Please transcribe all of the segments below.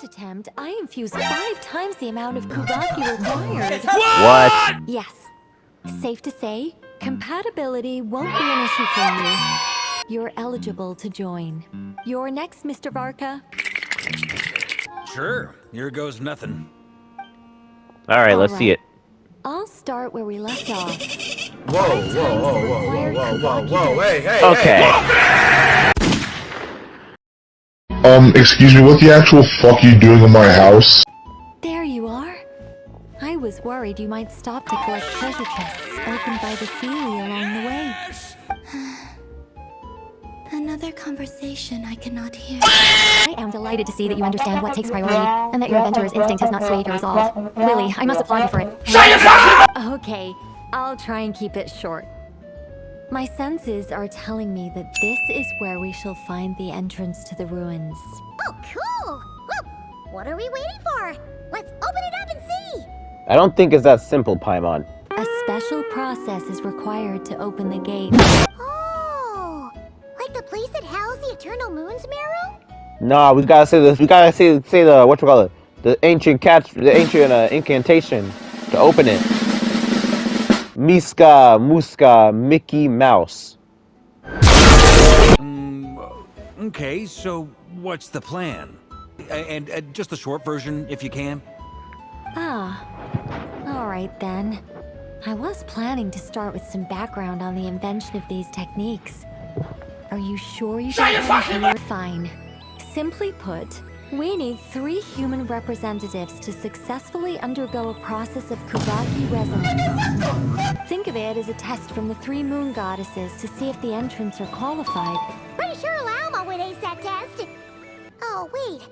first attempt, I infused 5 times the amount of Kuvaki required. What? Yes. Safe to say, compatibility won't be an issue for you. You're eligible to join. You're next, Mr. Varka. Sure. Here goes nothing. Alright, let's see it. I'll start where we left off. Whoa, hey, hey, Okay. Excuse me, what the actual fuck are you doing in my house? There you are. I was worried you might stop to collect treasure chests opened by the Sealy along the way. Another conversation I cannot hear. I am delighted to see that you understand what takes priority, and that your adventurer's instinct has not swayed your resolve. Really, I must applaud you for it. Okay, I'll try and keep it short. My senses are telling me that this is where we shall find the entrance to the ruins. Oh, cool! Well, what are we waiting for? Let's open it up and see! I don't think it's that simple, Paimon. A special process is required to open the gate. Oh! Like the place that housed the Eternal Moon's marrow? Nah, we gotta say this. We gotta say the whatchamacallit, the ancient incantation to open it. Miska, Muska, Mickey Mouse. Okay, so what's the plan? And just the short version, if you can. Ah, alright then. I was planning to start with some background on the invention of these techniques. Are you sure you don't want to hear? Fine. Simply put, we need 3 human representatives to successfully undergo a process of Kuvaki resonance. Think of it as a test from the 3 moon goddesses to see if the entrants are qualified. Pretty sure Lauma would ace that test. Oh, wait.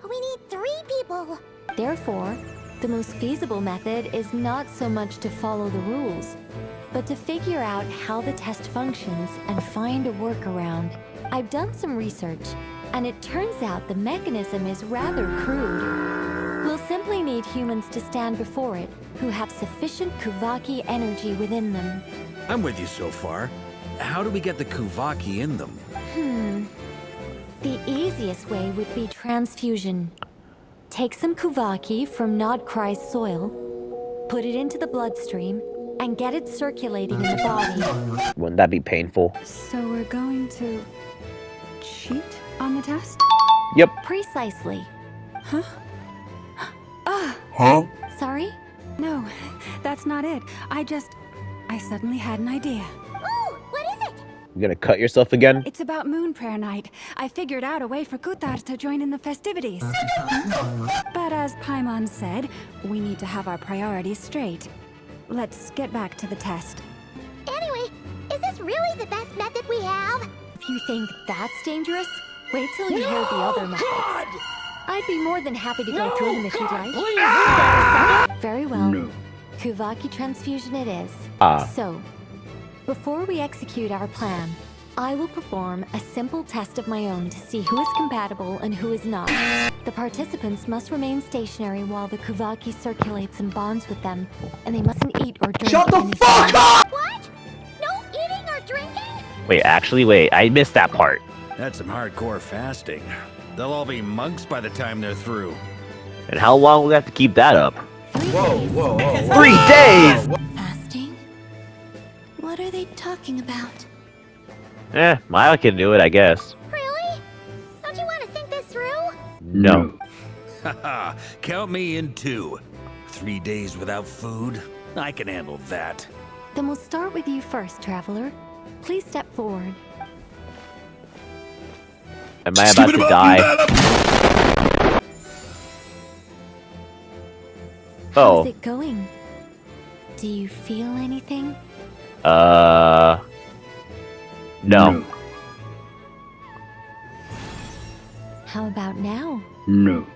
We need 3 people. Therefore, the most feasible method is not so much to follow the rules, but to figure out how the test functions and find a workaround. I've done some research, and it turns out the mechanism is rather crude. We'll simply need humans to stand before it who have sufficient Kuvaki energy within them. I'm with you so far. How do we get the Kuvaki in them? The easiest way would be transfusion. Take some Kuvaki from Nod-Krai's soil, put it into the bloodstream, and get it circulating in the body. Wouldn't that be painful? So we're going to cheat on the test? Yep. Precisely. Huh? Huh? Sorry? No, that's not it. I suddenly had an idea. Oh, what is it? You gonna cut yourself again? It's about Moon Prayer Night. I figured out a way for Kutar to join in the festivities. But as Paimon said, we need to have our priorities straight. Let's get back to the test. Anyway, is this really the best method we have? If you think that's dangerous, wait till you hear the other methods. I'd be more than happy to go through them if you'd like. Very well. No. Kuvaki transfusion it is. So, before we execute our plan, I will perform a simple test of my own to see who is compatible and who is not. The participants must remain stationary while the Kuvaki circulates and bonds with them, and they mustn't eat or drink. Shut the anything. fuck up! What? No eating or drinking? Wait, actually, wait. I missed that part. That's some hardcore fasting. They'll all be monks by the time they're through. And how long will we have to keep that up? 3 days. 3 days! Fasting? What are they talking about? I can do it, I guess. Really? Don't you want to think this through? No. Haha, count me in too. 3 days without food? I can handle that. Then we'll start with you first, traveler. Please step forward. Am I about to die? How's it going? Do you feel anything? No. How about now? No.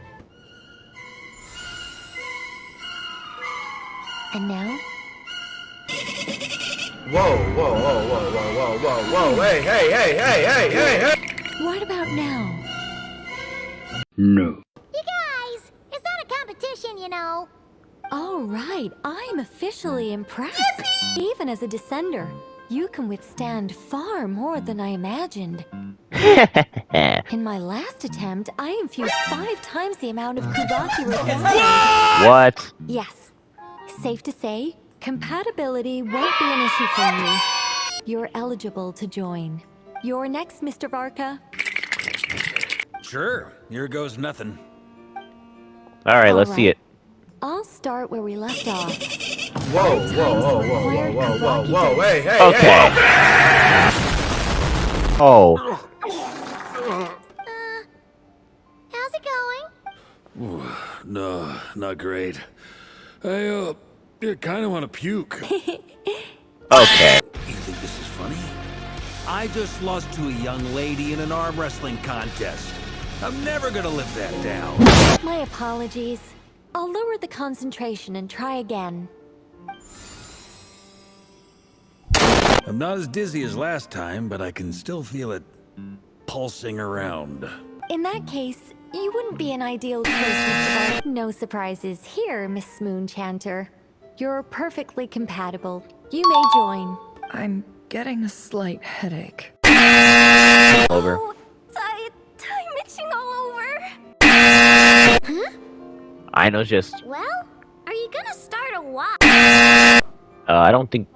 And now? Whoa, hey. What about now? No. You guys, it's not a competition, you know. All right, I'm officially impressed. Even as a descender, you can withstand far more than I imagined. In my last attempt, I infused 5 times the amount of Kuvaki required. What? Yes. Safe to say, compatibility won't be an issue for you. You're eligible to join. You're next, Mr. Varka. Sure, here goes nothing. Alright, let's see it. I'll start where we left off. Whoa, whoa, whoa, whoa, whoa, whoa, whoa, whoa, hey, hey, Okay. hey! Oh. How's it going? No, not great. I kind of want to puke. Okay. You think this is funny? I just lost to a young lady in an arm wrestling contest. I'm never gonna live that down. My apologies. I'll lower the concentration and try again. I'm not as dizzy as last time, but I can still feel it pulsing around. In that case, you wouldn't be an ideal choice, Mr. Varka. No surprises here, Miss Smoonchanter. You're perfectly compatible. You may join. I'm getting a slight headache. Over. Oh, I'm itching all over. Huh? I know just... Well, are you gonna start a walk? I don't think...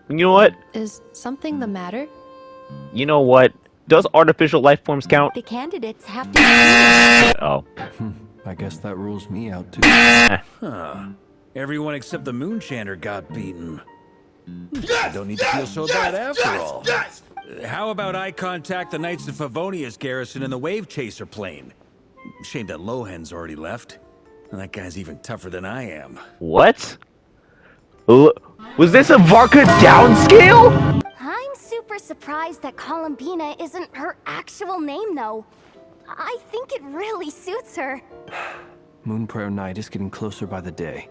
You know what? Is something the matter? You know what? Does artificial life forms count? The candidates have to be Oh. I guess that rules me out too. Huh. Everyone except the Moonchanter got beaten. I don't need to feel so bad after all. How about I contact the Knights of Favonia's garrison in the Wave Chaser plane? Shame that Lohan's already left. And that guy's even tougher than I am. What? Was this a Varka downscale? I'm super surprised that Columbina isn't her actual name, though. I think it really suits her. Moon Prayer Night is getting closer by the day.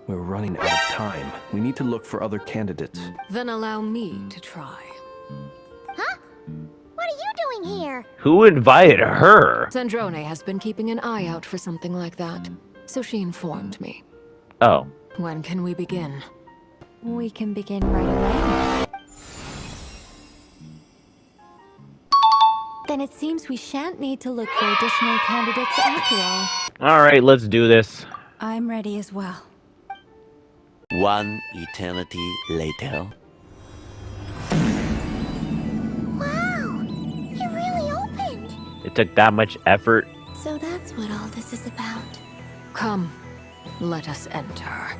We're running out of time. We need to look for other candidates. Then allow me to try. Huh? What are you doing here? Who invited her? Zandrone has been keeping an eye out for something like that, so she informed me. Oh. When can we begin? We can begin right away. Then it seems we shan't need to look for additional candidates after all. Alright, let's do this. I'm ready as well. One eternity later. Wow! It really opened! It took that much effort. So that's what all this is about. Come, let us enter.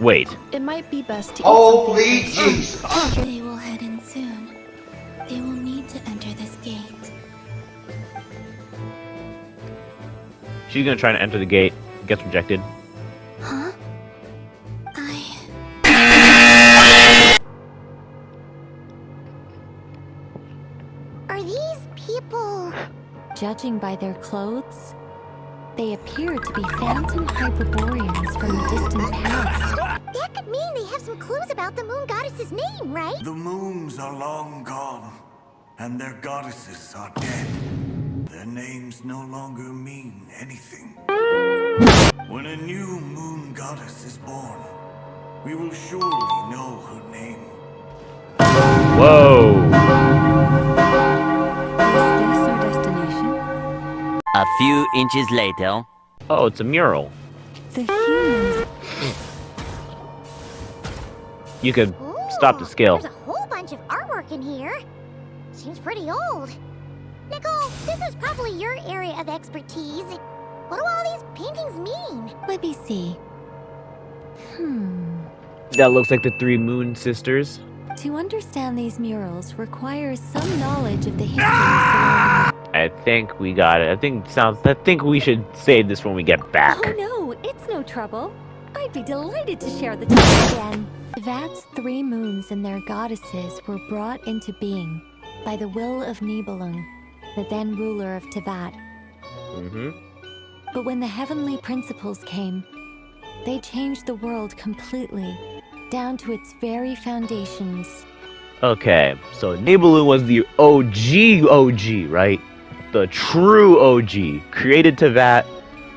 Wait. It might be best to Holy Jesus! They will head in soon. They will need to enter this gate. She's gonna try to enter the gate. Gets rejected. Huh? Are these people... Judging by their clothes, they appear to be phantom Hyperboreans from the distant past. That could mean they have some clues about the moon goddess's name, right? The moons are long gone, and their goddesses are dead. Their names no longer mean anything. When a new moon goddess is born, we will surely know her name. Whoa. Is this our destination? A few inches later. Oh, it's a mural. The humans. You could stop the scale. There's a whole bunch of artwork in here. Seems pretty old. Nicole, this is probably your area of expertise. What do all these paintings mean? Let me see. That looks like the 3 Moon Sisters. To understand these murals requires some knowledge of the history surrounding. I think we got it. I think we should save this when we get back. Oh no, it's no trouble. I'd be delighted to share the time again. Vat's 3 moons and their goddesses were brought into being by the will of Nibelung, the then ruler of Teyvat. But when the heavenly principles came, they changed the world completely, down to its very foundations. Okay, so Nibelung was the OG, right? The true OG. Created Teyvat,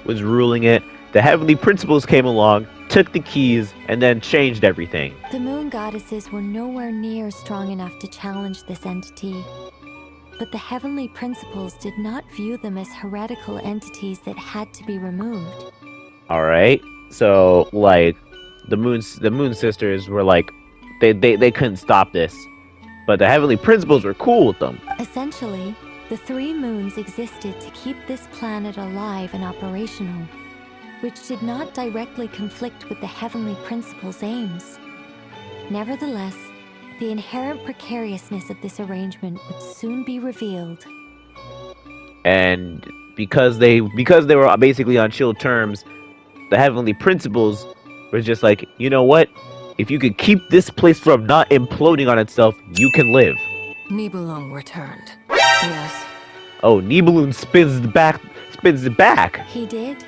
was ruling it. The heavenly principles came along, took the keys and then changed everything. The moon goddesses were nowhere near strong enough to challenge this entity. But the heavenly principles did not view them as heretical entities that had to be removed. Alright, so, like, the moon sisters were like, they couldn't stop this. But the heavenly principles were cool with them. Essentially, the three moons existed to keep this planet alive and operational, which did not directly conflict with the heavenly principles' aims. Nevertheless, the inherent precariousness of this arrangement would soon be revealed. And because they were basically on chill terms, the heavenly principles were just like, you know what? If you could keep this place from not imploding on itself, you can live. Nibelung returned. Yes. Oh, Nibelung spins it back. He did,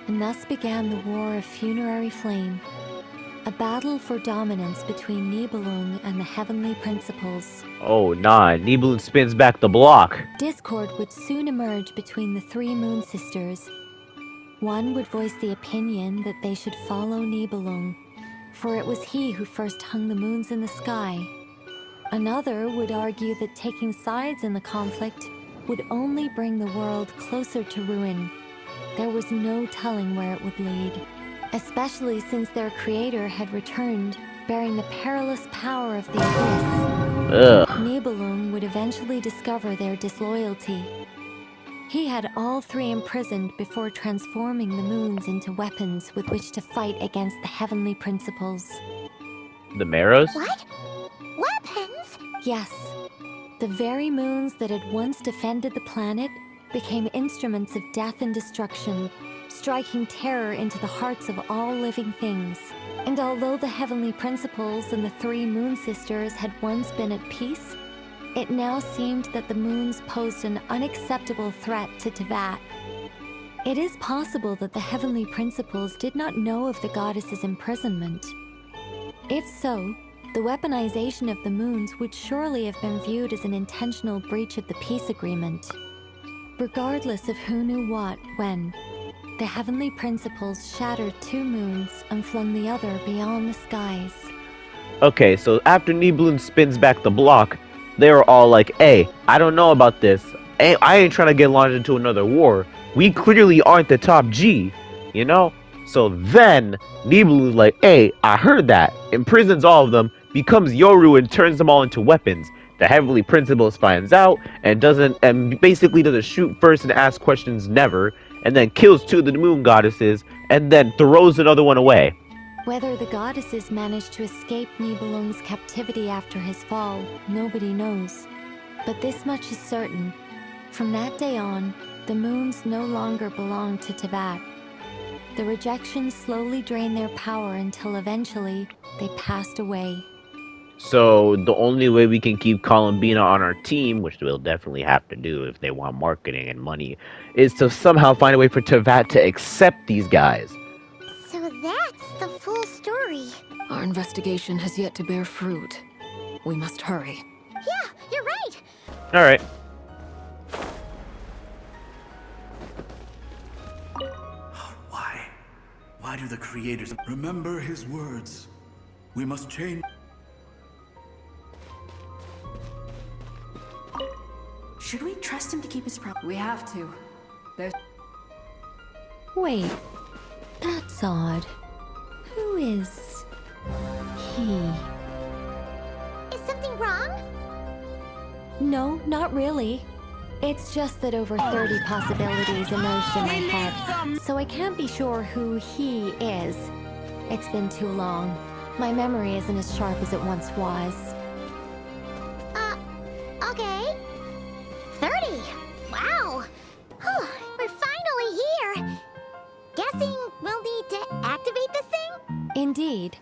and thus began the War of Funerary Flame, a battle for dominance between Nibelung and the heavenly principles. Oh, nah, Nibelung spins back the block. Discord would soon emerge between the three moon sisters. One would voice the opinion that they should follow Nibelung, for it was he who first hung the moons in the sky. Another would argue that taking sides in the conflict would only bring the world closer to ruin. There was no telling where it would lead, especially since their creator had returned, bearing the perilous power of the abyss. Nibelung would eventually discover their disloyalty. He had all three imprisoned before transforming the moons into weapons with which to fight against the heavenly principles. The Marrows? What? Weapons? Yes. The very moons that had once defended the planet became instruments of death and destruction, striking terror into the hearts of all living things. And although the heavenly principles and the three moon sisters had once been at peace, it now seemed that the moons posed an unacceptable threat to Teyvat. It is possible that the heavenly principles did not know of the goddess's imprisonment. If so, the weaponization of the moons would surely have been viewed as an intentional breach of the peace agreement. Regardless of who knew what, when, the heavenly principles shattered two moons and flung the other beyond the skies. Okay, so after Nibelung spins back the block, they were all like, hey, I don't know about this. I ain't trying to get launched into another war. We clearly aren't the top G, you know? So then, Nibelung's like, hey, I heard that. Imprisons all of them, becomes Yoru and turns them all into weapons. The heavenly principles finds out and basically doesn't shoot first and ask questions never, and then kills two of the moon goddesses and then throws another one away. Whether the goddesses managed to escape Nibelung's captivity after his fall, nobody knows. But this much is certain. From that day on, the moons no longer belonged to Teyvat. The rejection slowly drained their power until eventually they passed away. So the only way we can keep Columbina on our team, which they'll definitely have to do if they want marketing and money, is to somehow find a way for Teyvat to accept these guys. So that's the full story. Our investigation has yet to bear fruit. We must hurry. Yeah, you're right. Alright. Why do the creators remember his words? We must change. Should we trust him to keep his promise? We have to. There's... Wait, that's odd. Who is he? Is something wrong? No, not really. It's just that over 30 possibilities emerged in my head, so I can't be sure who he is. It's been too long. My memory isn't as sharp as it once was. Okay. 30? Wow! Whew, we're finally here! Guessing we'll need to activate this thing? Indeed.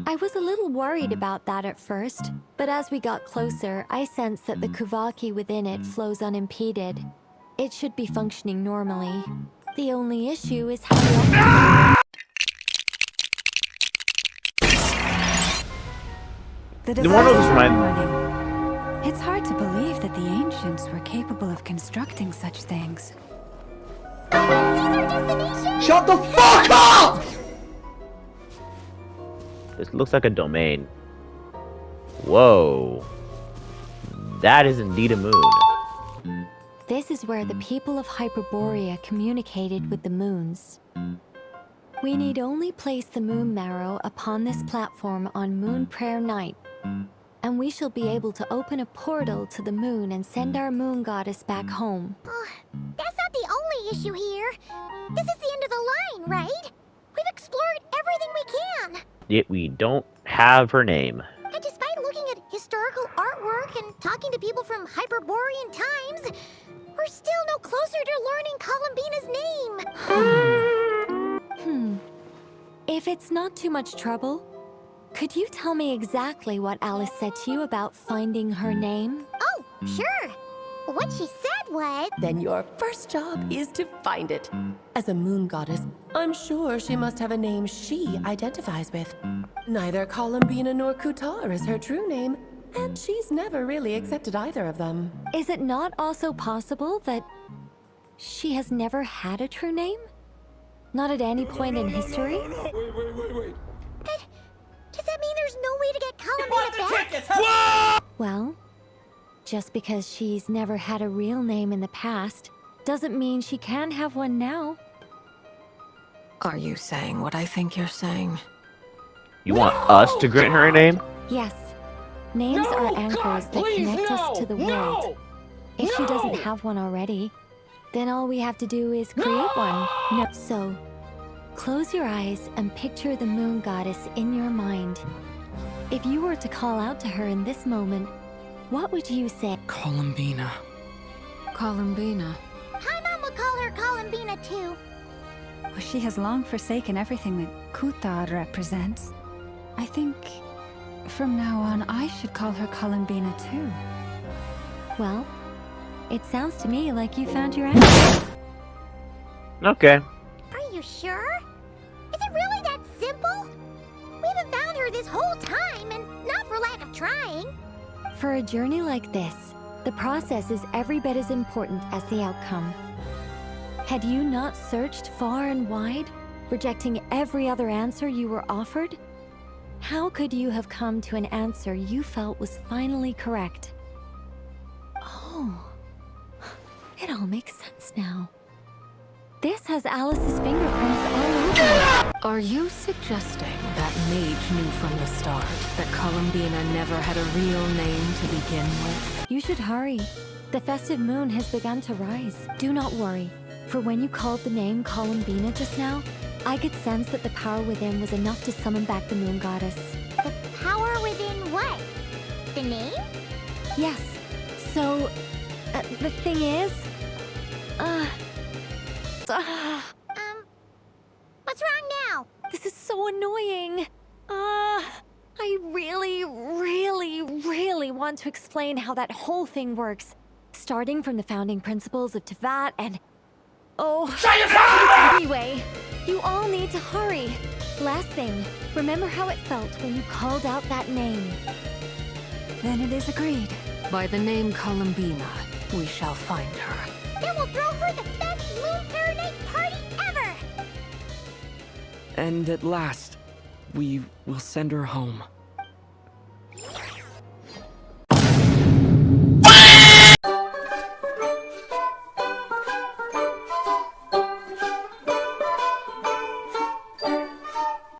I was a little worried about that at first, but as we got closer, I sensed that the Kuvaki within it flows unimpeded. It should be functioning normally. The only issue is how The The one device of is mine. running. It's hard to believe that the ancients were capable of constructing such things. Seize our destination! Shut the fuck up! This looks like a domain. Whoa. That is indeed a moon. This is where the people of Hyperborea communicated with the moons. We need only place the moon marrow upon this platform on Moon Prayer Night, and we shall be able to open a portal to the moon and send our moon goddess back home. That's not the only issue here. This is the end of the line, right? We've explored everything we can. Yet we don't have her name. And despite looking at historical artwork and talking to people from Hyperborean times, we're still no closer to learning Columbina's name. If it's not too much trouble, could you tell me exactly what Alice said to you about finding her name? Oh, sure. What she said was... Then your first job is to find it. As a moon goddess, I'm sure she must have a name she identifies with. Neither Columbina nor Kutar is her true name, and she's never really accepted either of them. Is it not also possible that she has never had a true name? Not at any point in history? Wait. Does that mean there's no way to get Columbina back? Well, just because she's never had a real name in the past doesn't mean she can't have one now. Are you saying what I think you're saying? You want us to grant her a name? Yes. Names are anchors that connect us to the world. If she doesn't have one already, then all we have to do is create one. No. So, close your eyes and picture the moon goddess in your mind. If you were to call out to her in this moment, what would you say? Columbina. Columbina. Paimon will call her Columbina too. Well, she has long forsaken everything that Kutar represents. I think from now on I should call her Columbina too. Well, it sounds to me like you found your answer. Okay. Are you sure? Is it really that simple? We haven't found her this whole time, and not for lack of trying. For a journey like this, the process is every bit as important as the outcome. Had you not searched far and wide, rejecting every other answer you were offered, how could you have come to an answer you felt was finally correct? Oh, it all makes sense now. This has Alice's fingerprints all over it. Are you suggesting that Mage knew from the start that Columbina never had a real name to begin with? You should hurry. The festive moon has begun to rise. Do not worry, for when you called the name Columbina just now, I could sense that the power within was enough to summon back the moon goddess. The power within what? The name? Yes. So, the thing is... What's wrong now? This is so annoying. I really want to explain how that whole thing works. Starting from the founding principles of Tevat and... Oh... Shut your mouth! Anyway, you all need to hurry. Last thing, remember how it felt when you called out that name. Then it is agreed. By the name Columbina, we shall find her. Then we'll throw her the best Moon Prayer Night party ever! And at last, we will send her home.